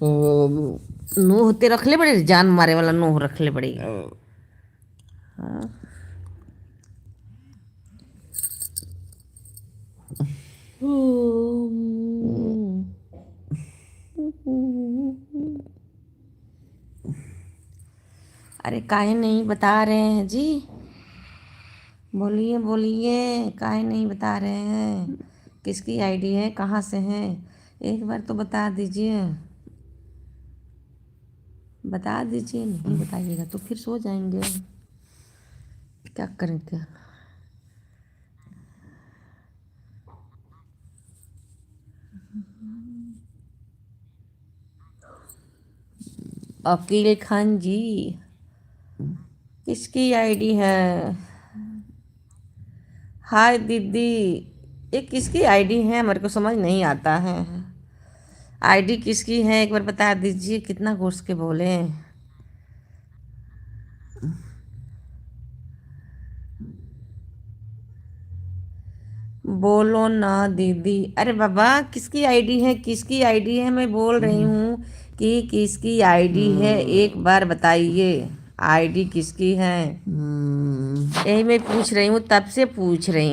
नूह ते रखले बड़े जान मारे वाला नूह रखले बड़ी। हाँ। अरे काहे नहीं बता रहे हैं जी? बोलिए बोलिए, काहे नहीं बता रहे हैं? किसकी आईडी है, कहाँ से है? एक बार तो बता दीजिए, बता दीजिए। नहीं बताइएगा तो फिर सो जाएंगे, क्या करें क्या। अकील खान जी, किसकी आईडी है? हाय दीदी, ये किसकी आईडी है? मेरे को समझ नहीं आता है। आईडी किसकी है एक बार बता दीजिए, कितना घुस के बोले। बोलो ना दीदी। अरे बाबा, किसकी आईडी है, किसकी आईडी है? मैं बोल रही हूँ कि किसकी आईडी है, एक बार बताइए। आईडी किसकी है, यही मैं पूछ रही हूँ, तब से पूछ रही हूँ।